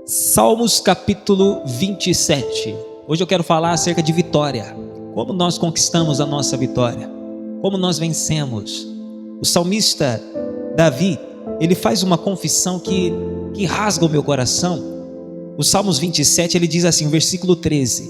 Salmos capítulo 27. Hoje eu quero falar acerca de vitória. Como nós conquistamos a nossa vitória? Como nós vencemos? O salmista Davi, ele faz uma confissão que rasga o meu coração. O Salmos 27, ele diz assim, versículo 13: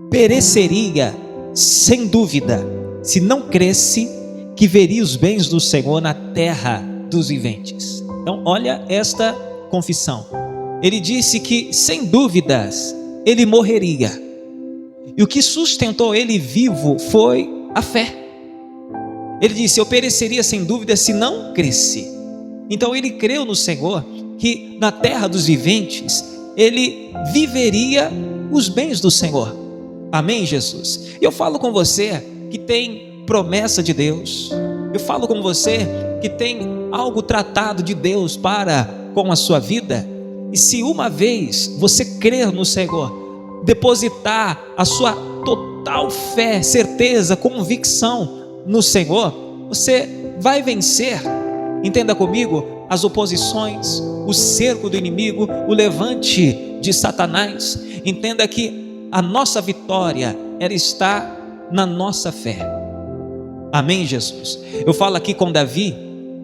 Pereceria, sem dúvida, se não cresse, que veria os bens do Senhor na terra dos viventes. Então olha esta confissão. Ele disse que, sem dúvidas, ele morreria. E o que sustentou ele vivo foi a fé. Ele disse, eu pereceria sem dúvida se não cresce. Então ele creu no Senhor, que na terra dos viventes, ele viveria os bens do Senhor. Amém, Jesus? Eu falo com você que tem promessa de Deus. Eu falo com você que tem algo tratado de Deus para com a sua vida. E se uma vez você crer no Senhor, depositar a sua total fé, certeza, convicção no Senhor, você vai vencer. Entenda comigo, as oposições, o cerco do inimigo, o levante de Satanás. Entenda que a nossa vitória, ela está na nossa fé. Amém, Jesus? Eu falo aqui com Davi,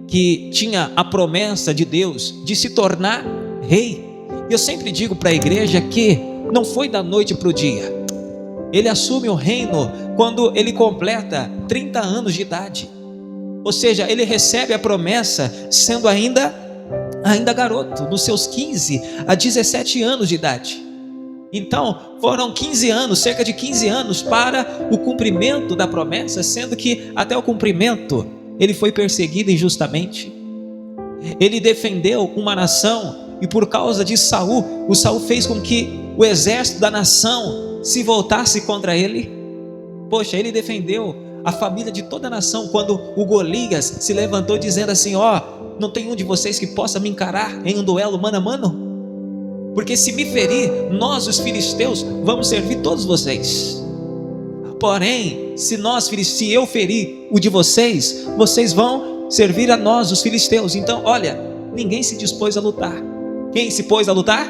que tinha a promessa de Deus de se tornar rei. Eu sempre digo para a igreja que não foi da noite para o dia. Ele assume o reino quando ele completa 30 anos de idade. Ou seja, ele recebe a promessa sendo ainda garoto, nos seus 15 a 17 anos de idade. Então foram 15 anos, cerca de 15 anos para o cumprimento da promessa, sendo que até o cumprimento ele foi perseguido injustamente. Ele defendeu uma nação e por causa de Saul, o Saul fez com que o exército da nação se voltasse contra ele. Poxa, ele defendeu a família de toda a nação quando o Golias se levantou dizendo assim, não tem um de vocês que possa me encarar em um duelo mano a mano? Porque se me ferir, nós os filisteus vamos servir todos vocês. Porém, se eu ferir o de vocês, vocês vão servir a nós os filisteus. Então olha, ninguém se dispôs a lutar. Quem se pôs a lutar?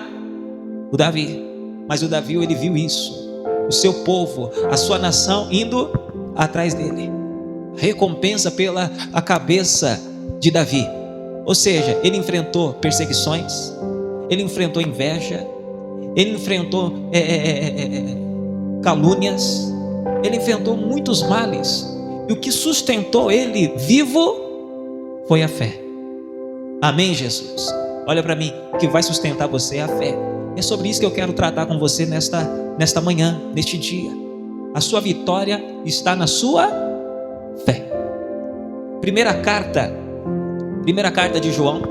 O Davi. Mas o Davi, ele viu isso, o seu povo, a sua nação indo atrás dele. Recompensa pela a cabeça de Davi. Ou seja, ele enfrentou perseguições, ele enfrentou inveja, ele enfrentou calúnias, ele enfrentou muitos males. E o que sustentou ele vivo foi a fé. Amém, Jesus? Olha para mim, o que vai sustentar você é a fé. É sobre isso que eu quero tratar com você nesta manhã, neste dia. A sua vitória está na sua fé. Primeira carta de João.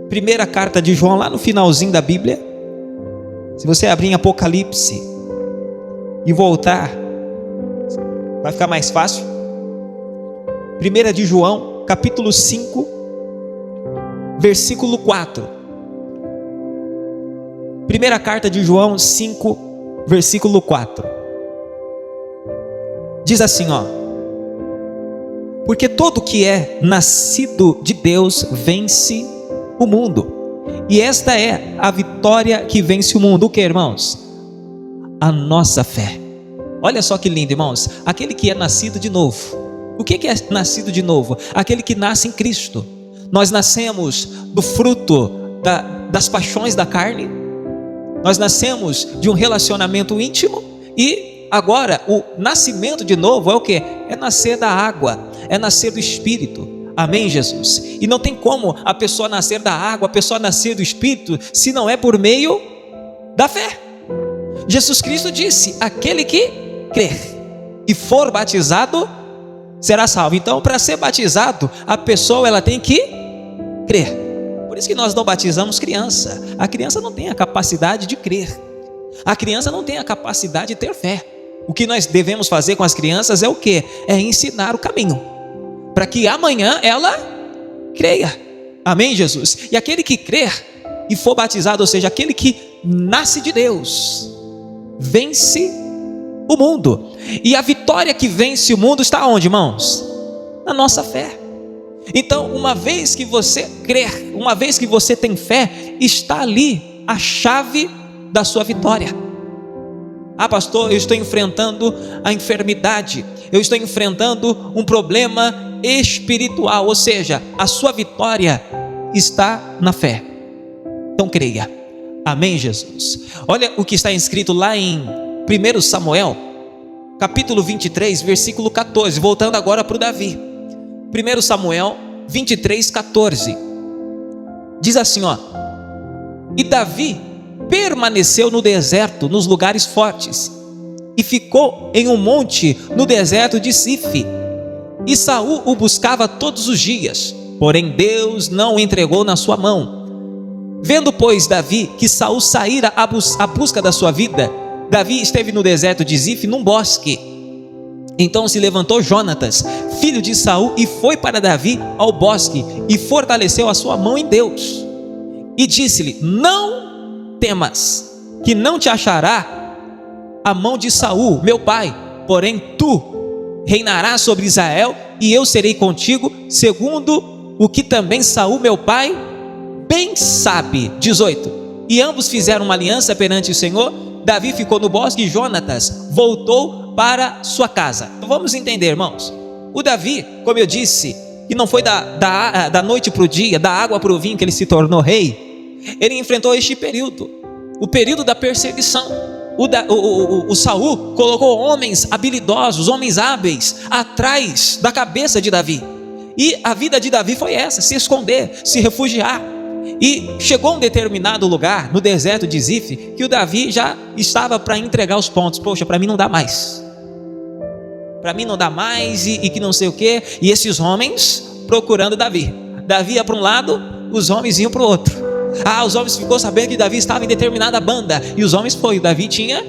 Primeira carta de João, lá no finalzinho da Bíblia. Se você abrir em Apocalipse e voltar, vai ficar mais fácil. Primeira de João, capítulo 5, versículo 4. Primeira carta de João 5, versículo 4. Diz assim, porque todo que é nascido de Deus vence o mundo. E esta é a vitória que vence o mundo. O que, irmãos? A nossa fé. Olha só que lindo, irmãos. Aquele que é nascido de novo. O que é nascido de novo? Aquele que nasce em Cristo. Nós nascemos do fruto das paixões da carne. Nós nascemos de um relacionamento íntimo. E agora o nascimento de novo é o que? É nascer da água, é nascer do Espírito. Amém, Jesus? E não tem como a pessoa nascer da água, a pessoa nascer do Espírito, se não é por meio da fé. Jesus Cristo disse, aquele que crer e for batizado será salvo. Então, para ser batizado, a pessoa ela tem que crer. Por isso que nós não batizamos criança. A criança não tem a capacidade de crer. A criança não tem a capacidade de ter fé. O que nós devemos fazer com as crianças é o quê? É ensinar o caminho, para que amanhã ela creia. Amém, Jesus? E aquele que crer e for batizado, ou seja, aquele que nasce de Deus, vence o mundo. E a vitória que vence o mundo está onde, irmãos? Na nossa fé. Então, uma vez que você crer, uma vez que você tem fé, está ali a chave da sua vitória. Ah, pastor, eu estou enfrentando a enfermidade, eu estou enfrentando um problema espiritual, ou seja, a sua vitória está na fé. Então creia. Amém, Jesus? Olha o que está escrito lá em 1 Samuel, capítulo 23, versículo 14, voltando agora para o Davi. 1 Samuel 23, 14, diz assim, ó: e Davi permaneceu no deserto, nos lugares fortes, e ficou em um monte no deserto de Sife, e Saul o buscava todos os dias, porém Deus não o entregou na sua mão. Vendo, pois, Davi que Saul saíra à busca da sua vida, Davi esteve no deserto de Sife, num bosque. Então se levantou Jonatas, filho de Saul, e foi para Davi ao bosque, e fortaleceu a sua mão em Deus, e disse-lhe: não temas, que não te achará a mão de Saul, meu pai, porém tu reinarás sobre Israel, e eu serei contigo, segundo o que também Saul, meu pai, bem sabe. 18. E ambos fizeram uma aliança perante o Senhor. Davi ficou no bosque e Jonatas voltou para sua casa. Então vamos entender, irmãos. O Davi, como eu disse, que não foi da noite para o dia, da água para o vinho que ele se tornou rei. Ele enfrentou este período, o período da perseguição. O Saul colocou homens habilidosos, homens hábeis, atrás da cabeça de Davi. E a vida de Davi foi essa: se esconder, se refugiar. E chegou um determinado lugar, no deserto de Sife, que o Davi já estava para entregar os pontos. Poxa, para mim não dá mais. Para mim não dá mais, e que não sei o que. E esses homens procurando Davi. Davi ia para um lado, os homens iam para o outro. Ah, os homens ficou sabendo que Davi estava em determinada banda, e os homens foi, o Davi tinha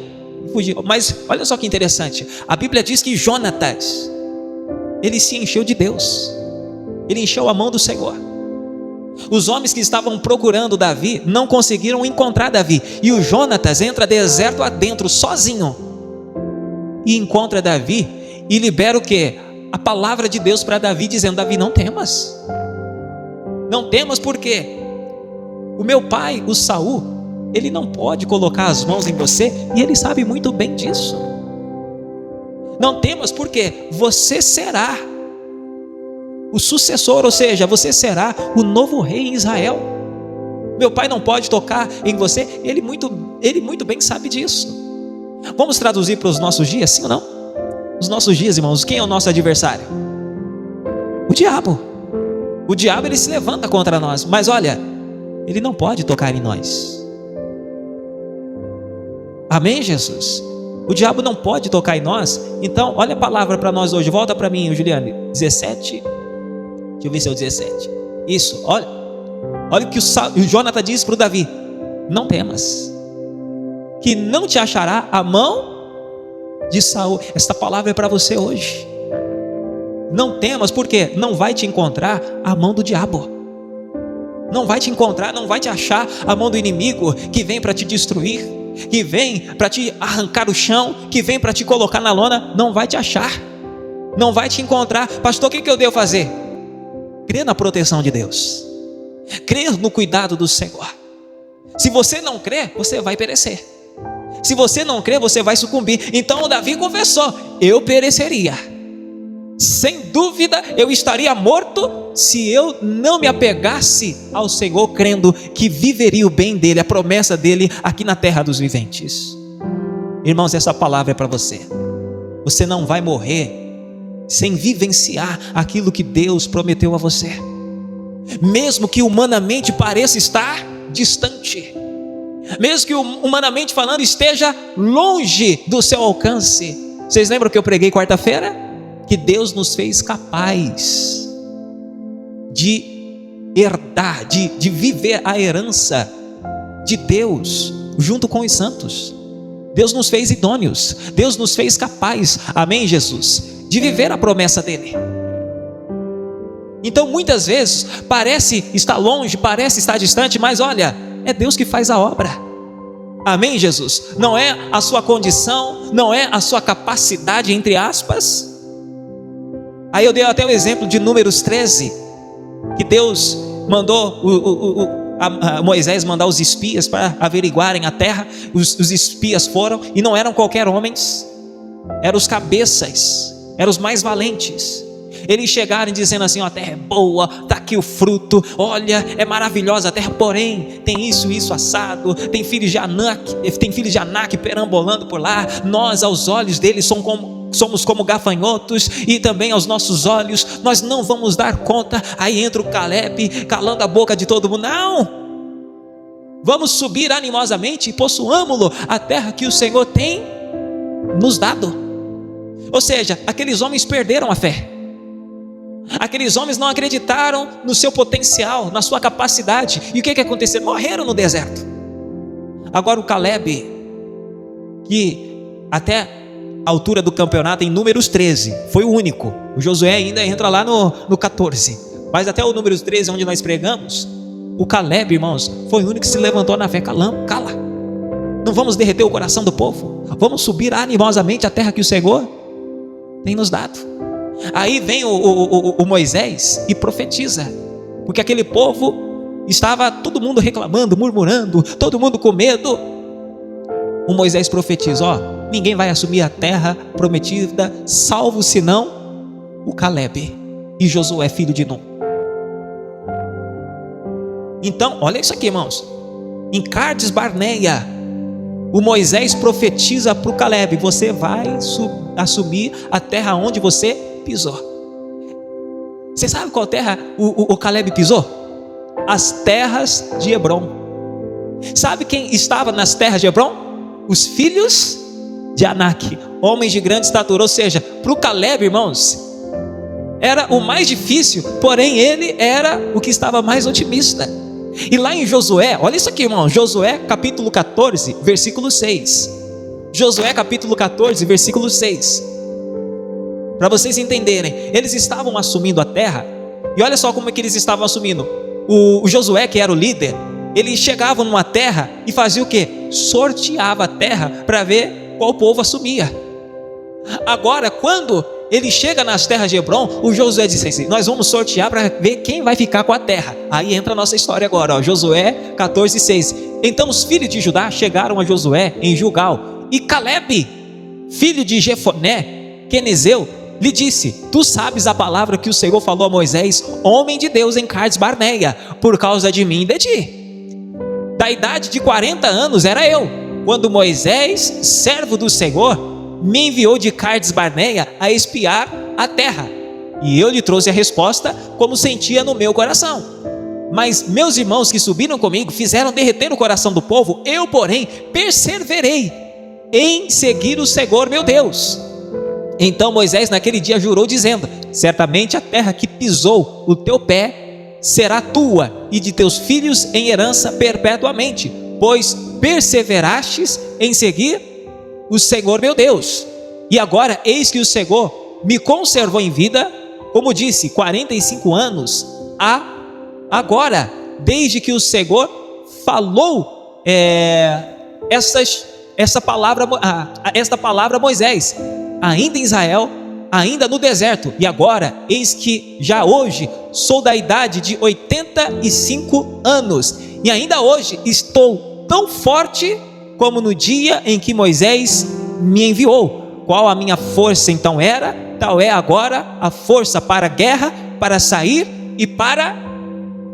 fugido. Mas olha só que interessante, a Bíblia diz que Jonatas, ele se encheu de Deus, ele encheu a mão do Senhor. Os homens que estavam procurando Davi não conseguiram encontrar Davi, e o Jonatas entra deserto adentro, sozinho, e encontra Davi, e libera o quê? A palavra de Deus para Davi, dizendo: Davi, não temas. Não temas, porque o meu pai, o Saul, ele não pode colocar as mãos em você, e ele sabe muito bem disso. Não temas, porque você será o sucessor, ou seja, você será o novo rei em Israel. Meu pai não pode tocar em você, ele muito bem sabe disso. Vamos traduzir para os nossos dias, sim ou não? Os nossos dias, irmãos, quem é o nosso adversário? O diabo. O diabo, ele se levanta contra nós, mas olha, ele não pode tocar em nós. Amém, Jesus? O diabo não pode tocar em nós. Então, olha a palavra para nós hoje. Volta para mim, Juliane. 17. Deixa eu ver se é o 17. Isso, olha o que o Jonatas disse para o Davi: não temas, que não te achará a mão de Saul. Esta palavra é para você hoje. Não temas, porque não vai te encontrar a mão do diabo. Não vai te encontrar, não vai te achar a mão do inimigo, que vem para te destruir, que vem para te arrancar o chão, que vem para te colocar na lona. Não vai te achar, não vai te encontrar. Pastor, o que eu devo fazer? Crer na proteção de Deus, crer no cuidado do Senhor. Se você não crer, você vai perecer. Se você não crer, você vai sucumbir. Então o Davi confessou: eu pereceria, sem dúvida eu estaria morto, se eu não me apegasse ao Senhor, crendo que viveria o bem dele, a promessa dele aqui na terra dos viventes. Irmãos, essa palavra é para você. Você não vai morrer sem vivenciar aquilo que Deus prometeu a você, mesmo que humanamente pareça estar distante, mesmo que humanamente falando esteja longe do seu alcance. Vocês lembram que eu preguei quarta-feira? Que Deus nos fez capaz de herdar, de viver a herança de Deus junto com os santos. Deus nos fez idôneos, Deus nos fez capazes, amém, Jesus, de viver a promessa dele. Então muitas vezes parece estar longe, parece estar distante, mas olha, é Deus que faz a obra. Amém, Jesus? Não é a sua condição, não é a sua capacidade, entre aspas. Aí eu dei até o exemplo de Números 13, que Deus mandou Moisés mandar os espias para averiguarem a terra. Os espias foram e não eram qualquer homens, eram os cabeças, eram os mais valentes. Eles chegaram dizendo assim: ó, a terra é boa, está aqui o fruto, olha, é maravilhosa a terra, porém tem isso assado, tem filhos de Anak perambolando por lá. Nós aos olhos deles somos como gafanhotos, e também aos nossos olhos nós não vamos dar conta. Aí entra o Caleb calando a boca de todo mundo: não, vamos subir animosamente e possuamo-lo, a terra que o Senhor tem nos dado. Ou seja, aqueles homens perderam a fé. Aqueles homens não acreditaram no seu potencial, na sua capacidade. E o que aconteceu? Morreram no deserto. Agora o Caleb, que até a altura do campeonato, em Números 13, foi o único. O Josué ainda entra lá no 14, mas até o Números 13, onde nós pregamos, o Caleb, irmãos, foi o único que se levantou na fé. Cala, não vamos derreter o coração do povo, vamos subir animosamente a terra que o Senhor tem nos dado. Aí vem o Moisés e profetiza, porque aquele povo estava todo mundo reclamando, murmurando, todo mundo com medo. O Moisés profetiza: ó, ninguém vai assumir a terra prometida, salvo senão o Caleb e Josué, filho de Nun. Então, olha isso aqui, irmãos. Em Cades Barneia, o Moisés profetiza para o Caleb: você vai assumir a terra onde você pisou. Você sabe qual terra o Caleb pisou? As terras de Hebrom. Sabe quem estava nas terras de Hebrom? Os filhos de Anak, homens de grande estatura. Ou seja, para o Caleb, irmãos, era o mais difícil, porém ele era o que estava mais otimista. E lá em Josué, olha isso aqui, irmão, Josué capítulo 14, versículo 6. Josué capítulo 14, versículo 6. Para vocês entenderem, eles estavam assumindo a terra. E olha só como é que eles estavam assumindo. O Josué, que era o líder, ele chegava numa terra e fazia o quê? Sorteava a terra para ver qual povo assumia. Agora, quando ele chega nas terras de Hebrom, o Josué disse assim: nós vamos sortear para ver quem vai ficar com a terra. Aí entra a nossa história agora, ó, Josué 14, 6. Então os filhos de Judá chegaram a Josué em Gilgal, e Caleb, filho de Jefoné, quenezeu, lhe disse: tu sabes a palavra que o Senhor falou a Moisés, homem de Deus, em Cades Barneia, por causa de mim e de ti. Da idade de 40 anos era eu, quando Moisés, servo do Senhor, me enviou de Cades Barneia a espiar a terra, e eu lhe trouxe a resposta como sentia no meu coração. Mas meus irmãos que subiram comigo fizeram derreter o coração do povo. Eu, porém, perseverei em seguir o Senhor meu Deus. Então Moisés naquele dia jurou, dizendo: certamente a terra que pisou o teu pé será tua e de teus filhos em herança perpetuamente, pois perseverastes em seguir o Senhor meu Deus. E agora eis que o Senhor me conservou em vida, como disse, 45 anos agora, desde que o Senhor falou esta palavra a Moisés, ainda em Israel, ainda no deserto. E agora, eis que já hoje sou da idade de 85 anos, e ainda hoje estou tão forte como no dia em que Moisés me enviou. Qual a minha força então era, tal é agora a força para a guerra, para sair e para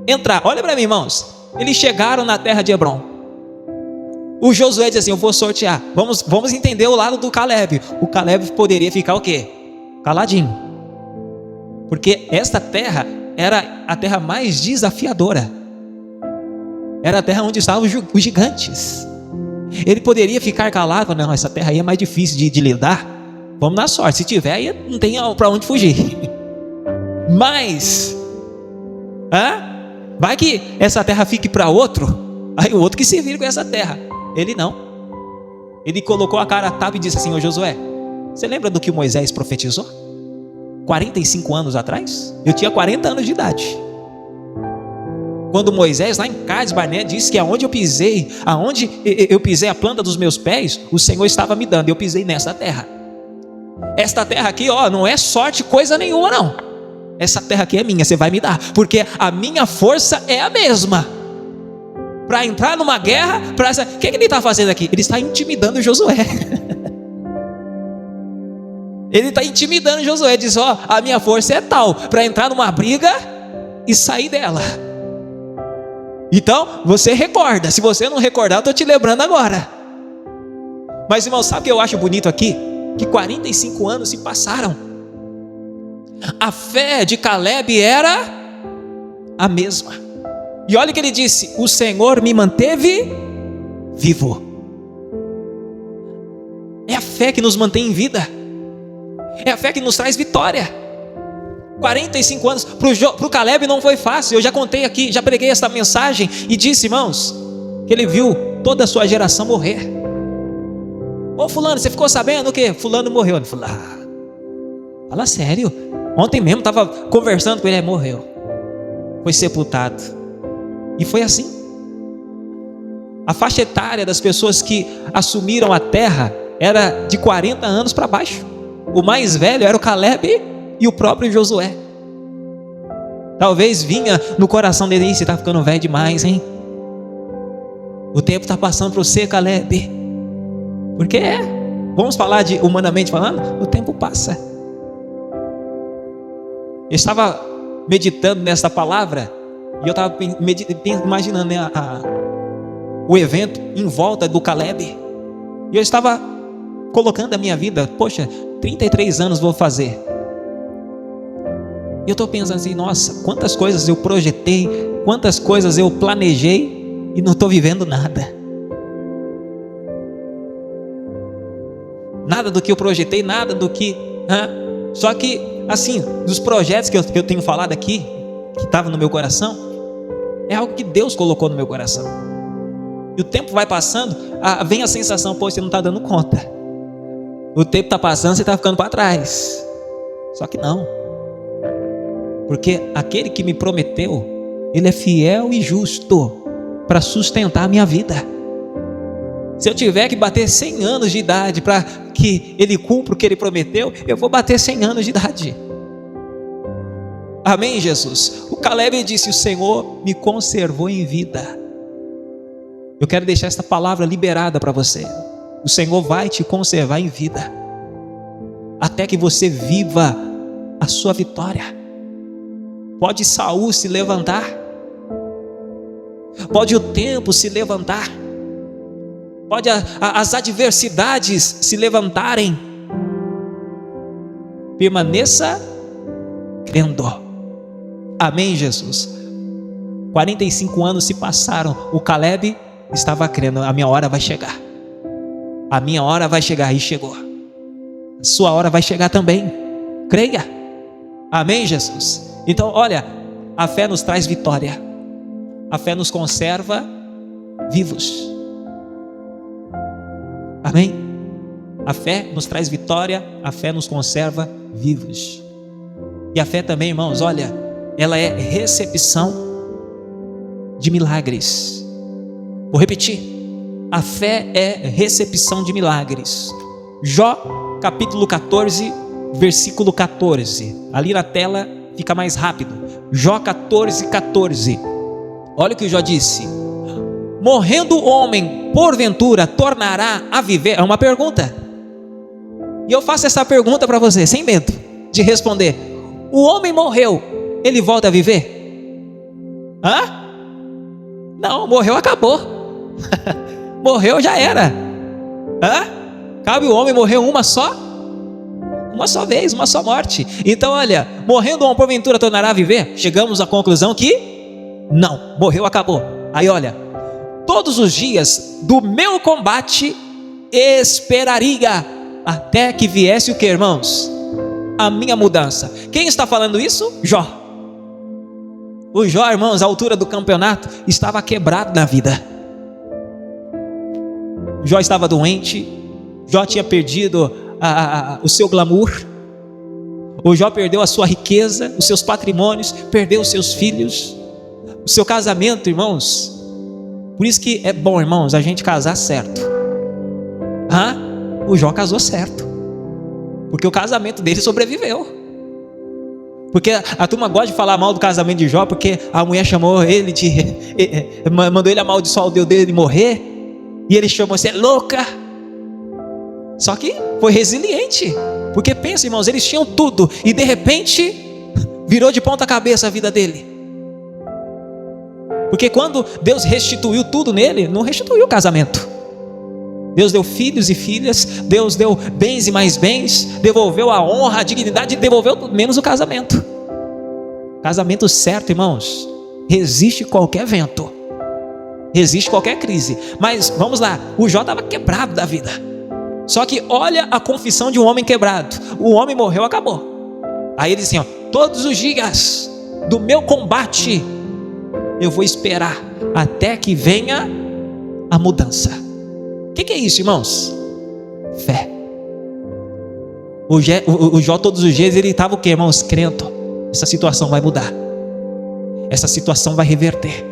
entrar. Olha para mim, irmãos, eles chegaram na terra de Hebrom. O Josué diz assim: eu vou sortear. Vamos entender o lado do Caleb. O Caleb poderia ficar o quê? Caladinho, porque esta terra era a terra mais desafiadora, era a terra onde estavam os gigantes. Ele poderia ficar calado: não, essa terra aí é mais difícil de lidar, vamos na sorte, se tiver aí não tem para onde fugir. Mas vai que essa terra fique para outro, aí o outro que se vira com essa terra. Ele não, ele colocou a cara a tapa e disse assim: ô Josué, você lembra do que Moisés profetizou 45 anos atrás? Eu tinha 40 anos de idade quando Moisés lá em Cades Barneia disse que aonde eu pisei a planta dos meus pés, o Senhor estava me dando. Eu pisei nessa terra. Esta terra aqui, ó, não é sorte coisa nenhuma não, essa terra aqui é minha, você vai me dar, porque a minha força é a mesma. Para entrar numa guerra, o que ele está fazendo aqui? Ele está intimidando Josué. Ele está intimidando Josué, diz: ó, a minha força é tal, para entrar numa briga e sair dela. Então, você recorda. Se você não recordar, eu estou te lembrando agora. Mas, irmão, sabe o que eu acho bonito aqui? Que 45 anos se passaram. A fé de Caleb era a mesma. E olha o que ele disse: o Senhor me manteve vivo. É a fé que nos mantém em vida. É a fé que nos traz vitória. 45 anos, para o Caleb não foi fácil. Eu já contei aqui, já preguei essa mensagem e disse, irmãos, que ele viu toda a sua geração morrer. Ô fulano, você ficou sabendo o que? Fulano morreu. Ele falou: fala sério. Ontem mesmo estava conversando com ele, morreu. Foi sepultado. E foi assim. A faixa etária das pessoas que assumiram a terra era de 40 anos para baixo. O mais velho era o Caleb e o próprio Josué. Talvez vinha no coração dele: você está ficando velho demais, hein? O tempo está passando para você, Caleb. Porque vamos falar de humanamente falando, o tempo passa. Eu estava meditando nessa palavra e eu estava imaginando, né, o evento em volta do Caleb. E eu estava colocando a minha vida, poxa, 33 anos vou fazer. E eu estou pensando assim: nossa, quantas coisas eu projetei, quantas coisas eu planejei e não estou vivendo nada. Nada do que eu projetei, nada do que... Só que, assim, dos projetos que eu tenho falado aqui, que estava no meu coração, é algo que Deus colocou no meu coração. E o tempo vai passando, vem a sensação: pô, você não está dando conta. O tempo está passando, você está ficando para trás. Só que não. Porque aquele que me prometeu, ele é fiel e justo para sustentar a minha vida. Se eu tiver que bater 100 anos de idade para que ele cumpra o que ele prometeu, eu vou bater 100 anos de idade. Amém, Jesus? O Caleb disse: o Senhor me conservou em vida. Eu quero deixar esta palavra liberada para você. O Senhor vai te conservar em vida, até que você viva a sua vitória. Pode Saul se levantar, pode o tempo se levantar, pode as adversidades se levantarem. Permaneça crendo. Amém, Jesus? 45 anos se passaram. O Caleb estava crendo: a minha hora vai chegar. A minha hora vai chegar. E chegou. A sua hora vai chegar também. Creia. Amém, Jesus? Então, olha, a fé nos traz vitória. A fé nos conserva vivos. Amém? A fé nos traz vitória. A fé nos conserva vivos. E a fé também, irmãos, olha, ela é recepção de milagres. Vou repetir: a fé é recepção de milagres. Jó capítulo 14, versículo 14. Ali na tela fica mais rápido. Jó 14, 14. Olha o que o Jó disse: morrendo o homem, porventura tornará a viver? É uma pergunta. E eu faço essa pergunta para você, sem medo de responder: o homem morreu, ele volta a viver? Não, morreu, acabou. Morreu, já era. Cabe o homem morrer uma só vez, uma só morte. Então olha, morrendo o homem porventura tornará a viver? Chegamos à conclusão que não, morreu, acabou. Aí olha: todos os dias do meu combate esperaria até que viesse o que, irmãos? A minha mudança. Quem está falando isso? Jó. O Jó, irmãos, à altura do campeonato, estava quebrado na vida. Jó estava doente. Jó tinha perdido o seu glamour. O Jó perdeu a sua riqueza, os seus patrimônios, perdeu os seus filhos, o seu casamento, irmãos. Por isso que é bom, irmãos, a gente casar certo. O Jó casou certo, porque o casamento dele sobreviveu. Porque a turma gosta de falar mal do casamento de Jó, porque a mulher chamou ele mandou ele amaldiçoar o Deus dele morrer, e ele chamou, você é louca. Só que foi resiliente, porque pensa, irmãos, eles tinham tudo, e de repente virou de ponta cabeça a vida dele. Porque quando Deus restituiu tudo nele, não restituiu o casamento. Deus deu filhos e filhas, Deus deu bens e mais bens, devolveu a honra, a dignidade, devolveu tudo, menos o casamento. Casamento certo, irmãos, resiste qualquer vento, resiste qualquer crise. Mas vamos lá, o Jó estava quebrado da vida. Só que olha a confissão de um homem quebrado. O homem morreu, acabou. Aí ele diz assim, ó, todos os dias do meu combate eu vou esperar até que venha a mudança. O que é isso, irmãos? Fé. O Jó todos os dias ele estava o que, irmãos? Crendo, essa situação vai mudar, essa situação vai reverter,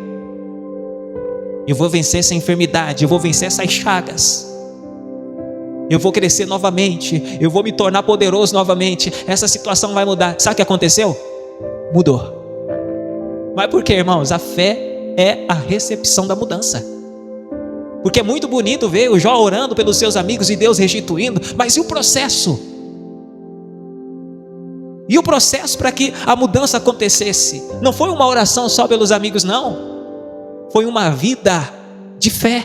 eu vou vencer essa enfermidade, eu vou vencer essas chagas, eu vou crescer novamente, eu vou me tornar poderoso novamente, essa situação vai mudar. Sabe o que aconteceu? Mudou. Mas por quê, irmãos? A fé é a recepção da mudança. Porque é muito bonito ver o Jó orando pelos seus amigos e Deus restituindo, mas e o processo? E o processo para que a mudança acontecesse? Não foi uma oração só pelos amigos, não. Foi uma vida de fé,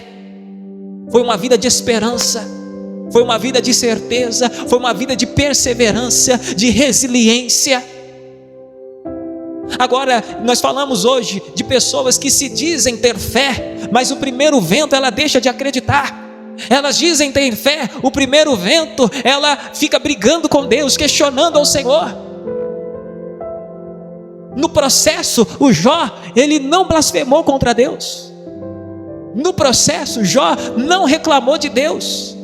foi uma vida de esperança, foi uma vida de certeza, foi uma vida de perseverança, de resiliência. Agora, nós falamos hoje de pessoas que se dizem ter fé, mas o primeiro vento ela deixa de acreditar. Elas dizem ter fé, o primeiro vento ela fica brigando com Deus, questionando ao Senhor. No processo, o Jó, ele não blasfemou contra Deus. No processo, Jó não reclamou de Deus.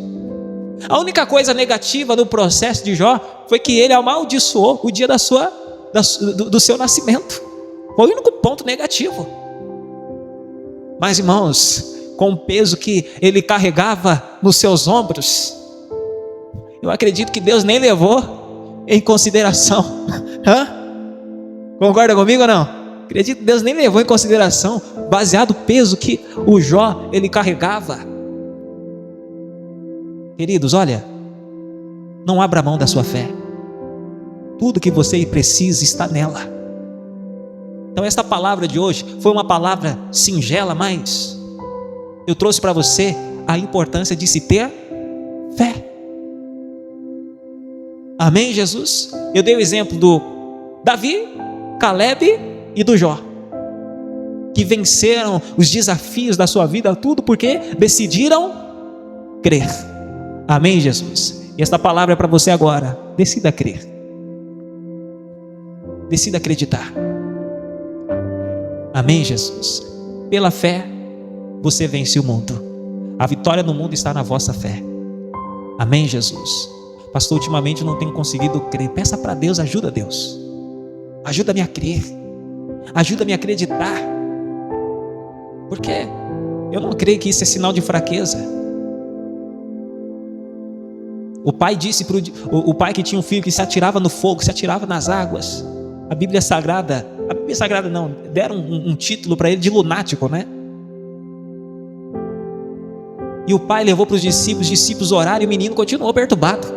A única coisa negativa no processo de Jó foi que ele amaldiçoou o dia do seu nascimento. Foi o único ponto negativo. Mas, irmãos, com o peso que ele carregava nos seus ombros, eu acredito que Deus nem levou em consideração. Concorda comigo ou não? Acredito que Deus nem levou em consideração, baseado no peso que o Jó ele carregava. Queridos, olha, não abra mão da sua fé. Tudo que você precisa está nela. Então esta palavra de hoje foi uma palavra singela, mas eu trouxe para você a importância de se ter fé. Amém, Jesus? Eu dei o exemplo do Davi, Caleb e do Jó, que venceram os desafios da sua vida, tudo porque decidiram crer. Amém, Jesus? E esta palavra é para você agora. Decida crer. Decida acreditar. Amém, Jesus? Pela fé, você vence o mundo. A vitória no mundo está na vossa fé. Amém, Jesus? Pastor, ultimamente eu não tenho conseguido crer. Peça para Deus, ajuda Deus. Ajuda-me a crer. Ajuda-me a acreditar. Porque eu não creio que isso é sinal de fraqueza. O pai disse o pai que tinha um filho que se atirava no fogo, se atirava nas águas. A Bíblia Sagrada não, deram um título para ele de lunático, né? E o pai levou para os discípulos oraram e o menino continuou perturbado.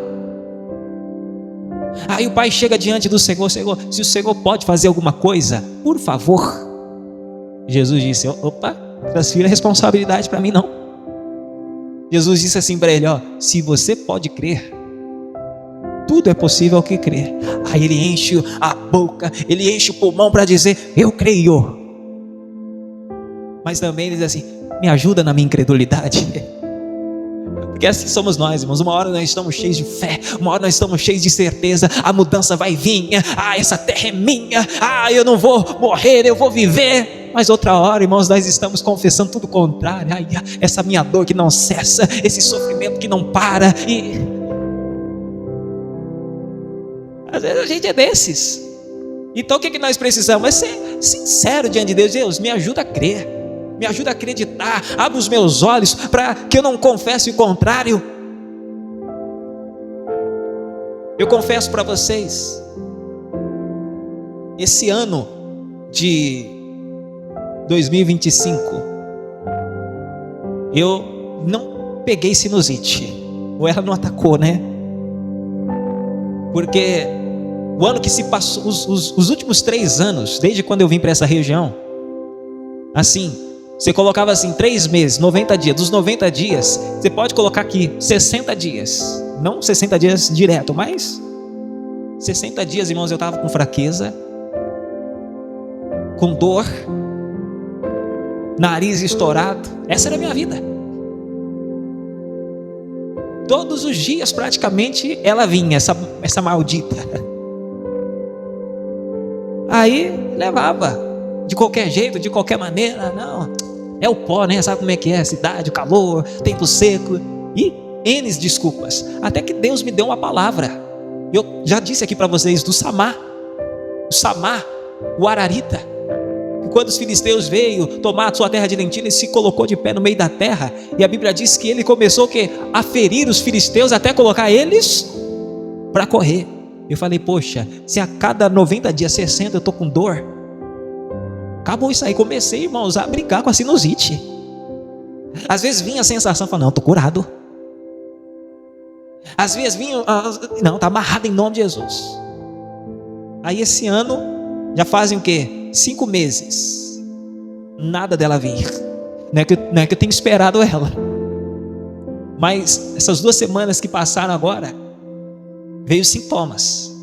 Aí o pai chega diante do Senhor, Senhor, se o Senhor pode fazer alguma coisa, por favor. Jesus disse, opa, transfira a responsabilidade para mim não. Jesus disse assim para ele, se você pode crer, tudo é possível ao que crer. Aí ele enche a boca, ele enche o pulmão para dizer, eu creio. Mas também ele diz assim, me ajuda na minha incredulidade. Porque assim somos nós, irmãos. Uma hora nós estamos cheios de fé, uma hora nós estamos cheios de certeza, a mudança vai vir, essa terra é minha, eu não vou morrer, eu vou viver. Mas outra hora, irmãos, nós estamos confessando tudo o contrário. Essa minha dor que não cessa, esse sofrimento que não para. E às vezes a gente é desses. Então o que nós precisamos? É ser sincero diante de Deus. Deus, me ajuda a crer, me ajuda a acreditar, abre os meus olhos para que eu não confesse o contrário. Eu confesso para vocês, esse ano de 2025, eu não peguei sinusite, ou ela não atacou, né? Porque o ano que se passou, os últimos 3 anos, desde quando eu vim para essa região, assim, você colocava assim, 3 meses, 90 dias, dos 90 dias, você pode colocar aqui 60 dias, não 60 dias direto, mas 60 dias, irmãos, eu estava com fraqueza, com dor, nariz estourado. Essa era a minha vida. Todos os dias praticamente ela vinha, essa maldita. Aí levava, de qualquer jeito, de qualquer maneira. Não, é o pó, né? Sabe como é que é a cidade, o calor, tempo seco, e N desculpas, até que Deus me deu uma palavra. Eu já disse aqui para vocês do Samar, o Ararita, que quando os filisteus veio tomar a sua terra de lentilha, ele se colocou de pé no meio da terra, e a Bíblia diz que ele começou a ferir os filisteus até colocar eles para correr. Eu falei, poxa, se a cada 90 dias, 60 eu estou com dor, acabou isso aí. Comecei, irmãos, a brigar com a sinusite. Às vezes vinha a sensação, falando, não, estou curado. Às vezes vinha, não, está amarrado em nome de Jesus. Aí esse ano, já fazem o quê? 5 meses, nada dela vir. Não é que eu tenho esperado ela, mas essas 2 semanas que passaram agora, veio sintomas,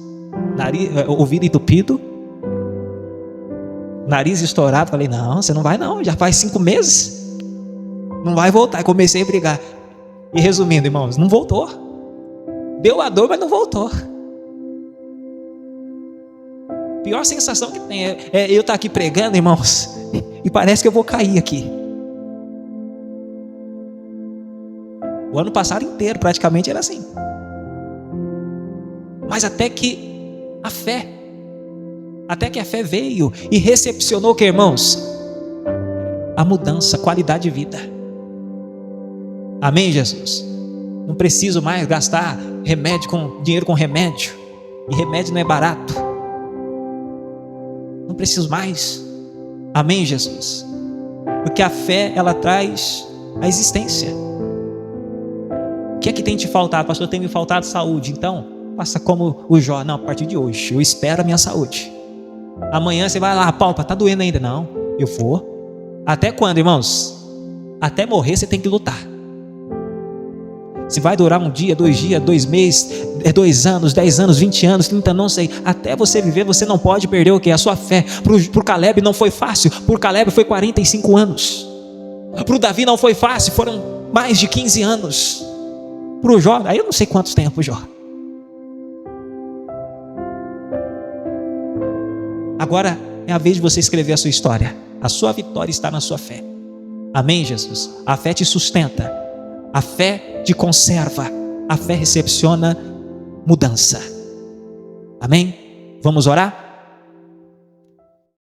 ouvido entupido, nariz estourado. Falei, não, você não vai não, já faz 5 meses, não vai voltar. E comecei a brigar, e resumindo, irmãos, não voltou, deu a dor, mas não voltou. Pior sensação que tem é eu estar aqui pregando, irmãos, e parece que eu vou cair aqui. O ano passado inteiro praticamente era assim. Mas até que a fé veio e recepcionou, que irmãos, a mudança, a qualidade de vida. Amém, Jesus? Não preciso mais gastar dinheiro com remédio, e remédio não é barato. Não preciso mais. Amém, Jesus? Porque a fé, ela traz a existência. O que é que tem te faltado? Pastor, tem me faltado saúde. Então, faça como o Jó. Não, a partir de hoje, eu espero a minha saúde. Amanhã você vai lá, palpa, tá doendo ainda? Não, eu vou. Até quando, irmãos? Até morrer você tem que lutar. Se vai durar 1 dia, 2 dias, 2 meses, 2 anos, 10 anos, 20 anos, 30, não sei. Até você viver, você não pode perder o quê? A sua fé. Para o Caleb não foi fácil. Para o Caleb foi 45 anos. Para o Davi não foi fácil. Foram mais de 15 anos. Para o Jó, aí eu não sei quantos tempos, Jó. Agora é a vez de você escrever a sua história. A sua vitória está na sua fé. Amém, Jesus? A fé te sustenta. A fé te conserva. A fé recepciona mudança. Amém? Vamos orar?